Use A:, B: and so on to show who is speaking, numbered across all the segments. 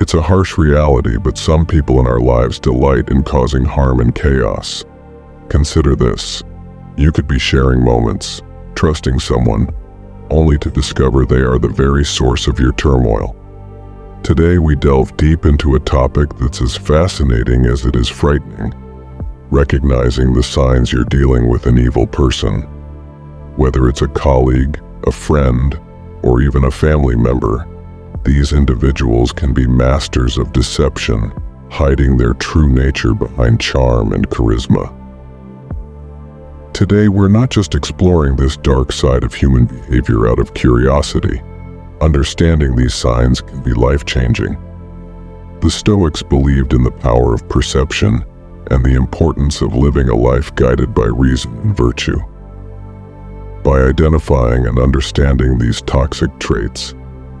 A: It's a harsh reality, but some people in our lives delight in causing harm and chaos. Consider this. You could be sharing moments, trusting someone, only to discover they are the very source of your turmoil. Today we delve deep into a topic that's as fascinating as it is frightening, recognizing the signs you're dealing with an evil person. Whether it's a colleague, a friend, or even a family member, these individuals can be masters of deception, hiding their true nature behind charm and charisma. Today, we're not just exploring this dark side of human behavior out of curiosity. Understanding these signs can be life-changing. The Stoics believed in the power of perception and the importance of living a life guided by reason and virtue. By identifying and understanding these toxic traits,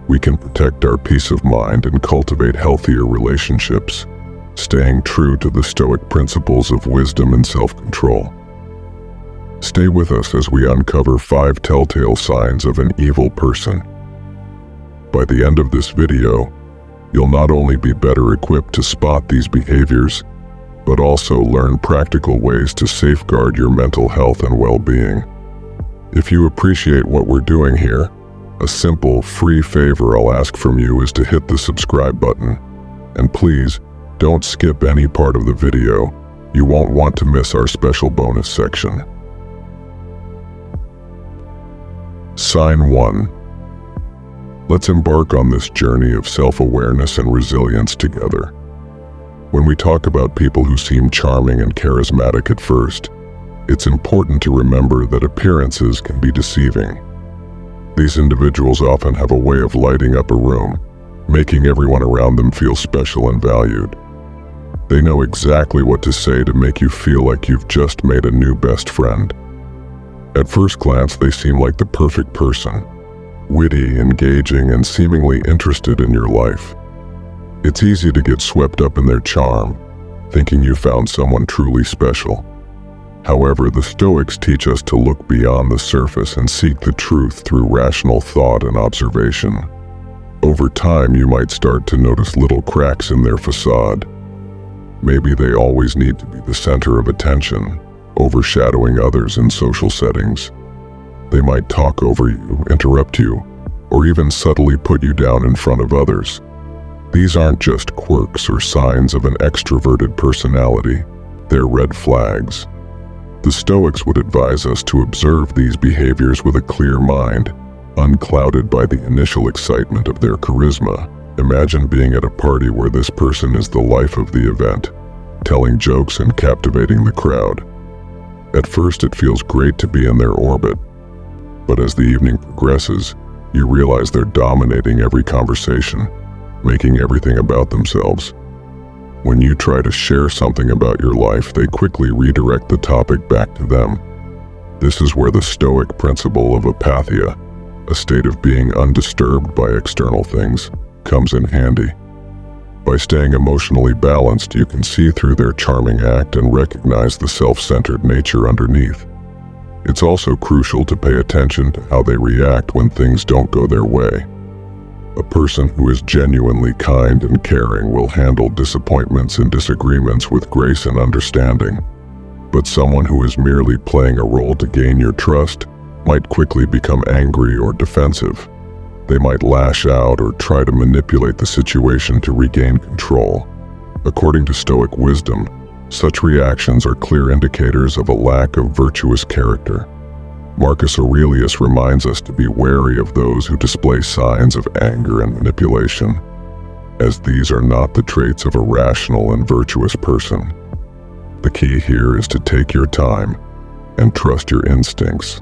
A: we can protect our peace of mind and cultivate healthier relationships, staying true to the Stoic principles of wisdom and self-control. Stay with us as we uncover 5 telltale signs of an evil person. By the end of this video, you'll not only be better equipped to spot these behaviors, but also learn practical ways to safeguard your mental health and well-being. If you appreciate what we're doing here, a simple, free favor I'll ask from you is to hit the subscribe button. And please, don't skip any part of the video. You won't want to miss our special bonus section. Sign 1. Let's embark on this journey of self-awareness and resilience together. When we talk about people who seem charming and charismatic at first, it's important to remember that appearances can be deceiving. These individuals often have a way of lighting up a room, making everyone around them feel special and valued. They know exactly what to say to make you feel like you've just made a new best friend. At first glance, they seem like the perfect person, witty, engaging, and seemingly interested in your life. It's easy to get swept up in their charm, thinking you found someone truly special. However, the Stoics teach us to look beyond the surface and seek the truth through rational thought and observation. Over time, you might start to notice little cracks in their facade. Maybe they always need to be the center of attention, overshadowing others in social settings. They might talk over you, interrupt you, or even subtly put you down in front of others. These aren't just quirks or signs of an extroverted personality, they're red flags. The Stoics would advise us to observe these behaviors with a clear mind, unclouded by the initial excitement of their charisma. Imagine being at a party where this person is the life of the event, telling jokes and captivating the crowd. At first, it feels great to be in their orbit, but as the evening progresses, you realize they're dominating every conversation, making everything about themselves. When you try to share something about your life, they quickly redirect the topic back to them. This is where the Stoic principle of apatheia, a state of being undisturbed by external things, comes in handy. By staying emotionally balanced, you can see through their charming act and recognize the self-centered nature underneath. It's also crucial to pay attention to how they react when things don't go their way. A person who is genuinely kind and caring will handle disappointments and disagreements with grace and understanding. But someone who is merely playing a role to gain your trust might quickly become angry or defensive. They might lash out or try to manipulate the situation to regain control. According to Stoic wisdom, such reactions are clear indicators of a lack of virtuous character. Marcus Aurelius reminds us to be wary of those who display signs of anger and manipulation, as these are not the traits of a rational and virtuous person. The key here is to take your time and trust your instincts.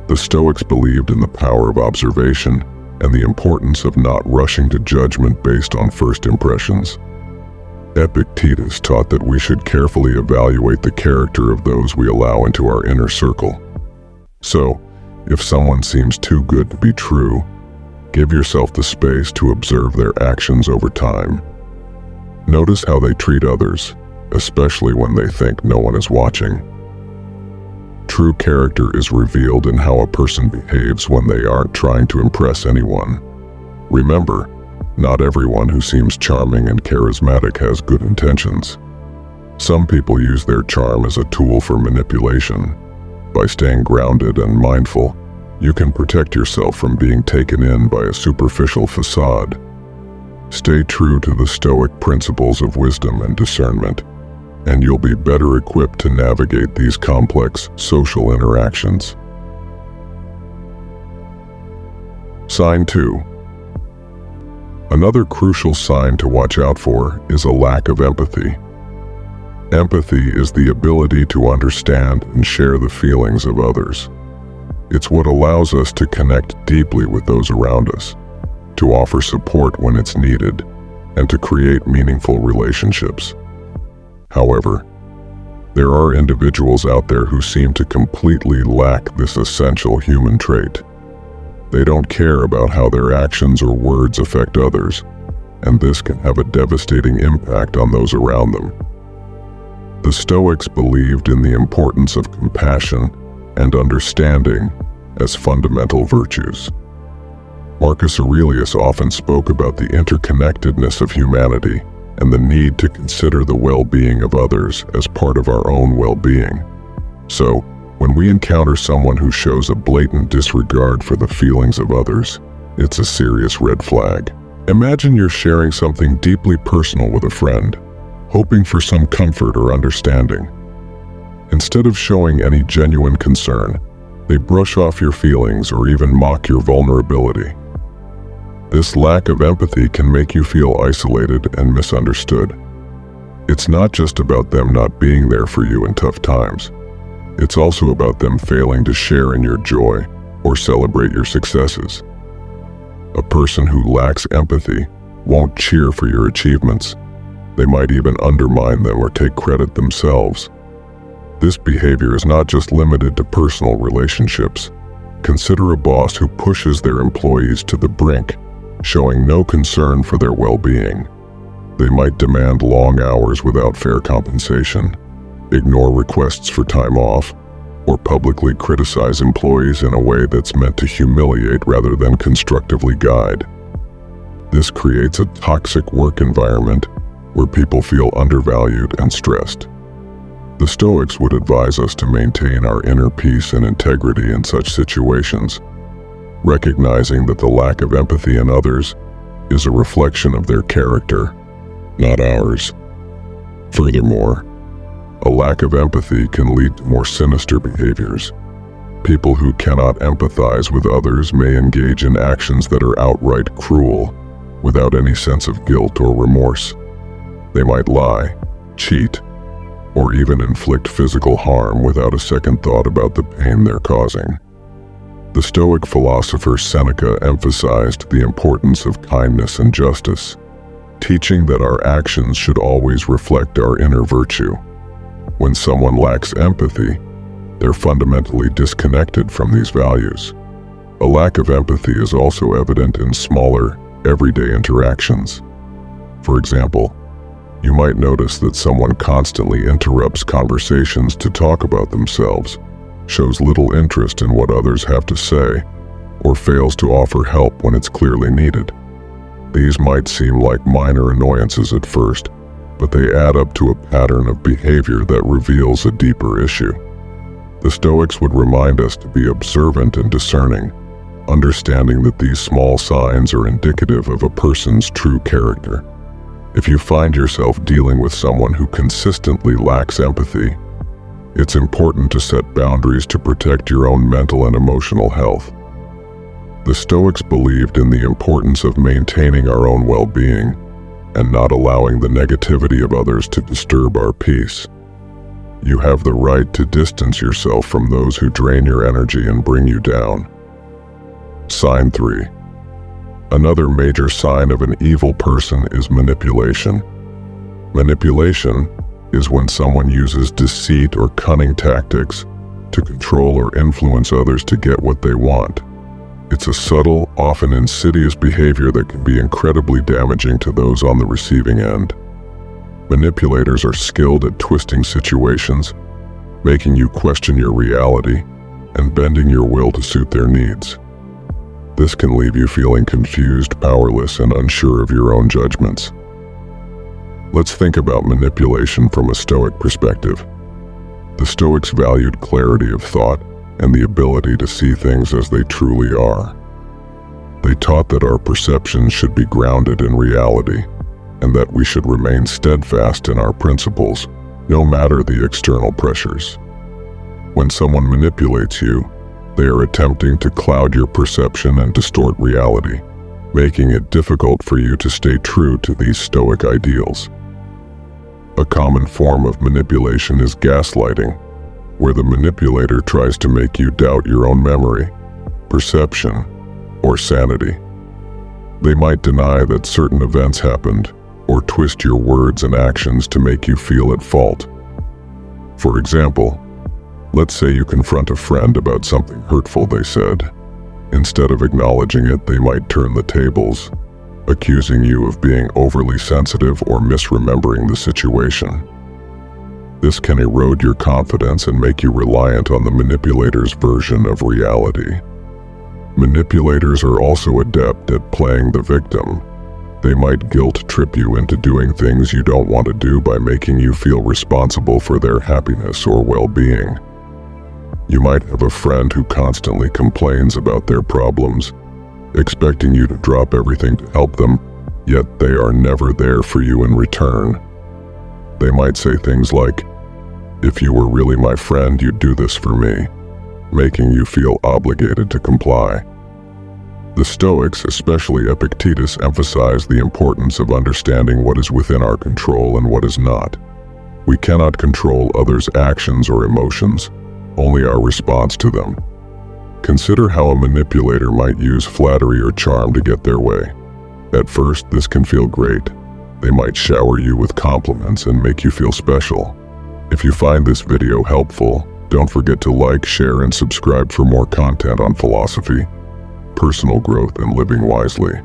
A: The Stoics believed in the power of observation and the importance of not rushing to judgment based on first impressions. Epictetus taught that we should carefully evaluate the character of those we allow into our inner circle. So, if someone seems too good to be true, give yourself the space to observe their actions over time. Notice how they treat others, especially when they think no one is watching. True character is revealed in how a person behaves when they aren't trying to impress anyone. Remember, Not everyone who seems charming and charismatic has good intentions. Some people use their charm as a tool for manipulation. By staying grounded and mindful, you can protect yourself from being taken in by a superficial facade. Stay true to the Stoic principles of wisdom and discernment, and you'll be better equipped to navigate these complex social interactions. Sign 2. Another crucial sign to watch out for is a lack of empathy. Empathy is the ability to understand and share the feelings of others. It's what allows us to connect deeply with those around us, to offer support when it's needed, and to create meaningful relationships. However, there are individuals out there who seem to completely lack this essential human trait. They don't care about how their actions or words affect others, and this can have a devastating impact on those around them. The Stoics believed in the importance of compassion and understanding as fundamental virtues. Marcus Aurelius often spoke about the interconnectedness of humanity and the need to consider the well-being of others as part of our own well-being. So, when we encounter someone who shows a blatant disregard for the feelings of others, it's a serious red flag. Imagine you're sharing something deeply personal with a friend, hoping for some comfort or understanding. Instead of showing any genuine concern, they brush off your feelings or even mock your vulnerability. This lack of empathy can make you feel isolated and misunderstood. It's not just about them not being there for you in tough times. It's also about them failing to share in your joy or celebrate your successes. A person who lacks empathy won't cheer for your achievements. They might even undermine them or take credit themselves. This behavior is not just limited to personal relationships. Consider a boss who pushes their employees to the brink, showing no concern for their well-being. They might demand long hours without fair compensation, ignore requests for time off, or publicly criticize employees in a way that's meant to humiliate rather than constructively guide. This creates a toxic work environment where people feel undervalued and stressed. The Stoics would advise us to maintain our inner peace and integrity in such situations, recognizing that the lack of empathy in others is a reflection of their character, not ours. Furthermore, a lack of empathy can lead to more sinister behaviors. People who cannot empathize with others may engage in actions that are outright cruel, without any sense of guilt or remorse. They might lie, cheat, or even inflict physical harm without a second thought about the pain they're causing. The Stoic philosopher Seneca emphasized the importance of kindness and justice, teaching that our actions should always reflect our inner virtue. When someone lacks empathy, they're fundamentally disconnected from these values. A lack of empathy is also evident in smaller, everyday interactions. For example, you might notice that someone constantly interrupts conversations to talk about themselves, shows little interest in what others have to say, or fails to offer help when it's clearly needed. These might seem like minor annoyances at first, but they add up to a pattern of behavior that reveals a deeper issue. The Stoics would remind us to be observant and discerning, understanding that these small signs are indicative of a person's true character. If you find yourself dealing with someone who consistently lacks empathy, it's important to set boundaries to protect your own mental and emotional health. The Stoics believed in the importance of maintaining our own well-being and not allowing the negativity of others to disturb our peace. You have the right to distance yourself from those who drain your energy and bring you down. Sign 3. Another major sign of an evil person is manipulation. Manipulation is when someone uses deceit or cunning tactics to control or influence others to get what they want. It's a subtle, often insidious behavior that can be incredibly damaging to those on the receiving end. Manipulators are skilled at twisting situations, making you question your reality, and bending your will to suit their needs. This can leave you feeling confused, powerless, and unsure of your own judgments. Let's think about manipulation from a Stoic perspective. The Stoics valued clarity of thought and the ability to see things as they truly are. They taught that our perceptions should be grounded in reality, and that we should remain steadfast in our principles, no matter the external pressures. When someone manipulates you, they are attempting to cloud your perception and distort reality, making it difficult for you to stay true to these Stoic ideals. A common form of manipulation is gaslighting, where the manipulator tries to make you doubt your own memory, perception, or sanity. They might deny that certain events happened, or twist your words and actions to make you feel at fault. For example, let's say you confront a friend about something hurtful they said. Instead of acknowledging it, they might turn the tables, accusing you of being overly sensitive or misremembering the situation. This can erode your confidence and make you reliant on the manipulator's version of reality. Manipulators are also adept at playing the victim. They might guilt trip you into doing things you don't want to do by making you feel responsible for their happiness or well-being. You might have a friend who constantly complains about their problems, expecting you to drop everything to help them, yet they are never there for you in return. They might say things like, "If you were really my friend, you'd do this for me," making you feel obligated to comply. The Stoics, especially Epictetus, emphasize the importance of understanding what is within our control and what is not. We cannot control others' actions or emotions, only our response to them. Consider how a manipulator might use flattery or charm to get their way. At first, this can feel great. They might shower you with compliments and make you feel special. If you find this video helpful, don't forget to like, share, and subscribe for more content on philosophy, personal growth, and living wisely.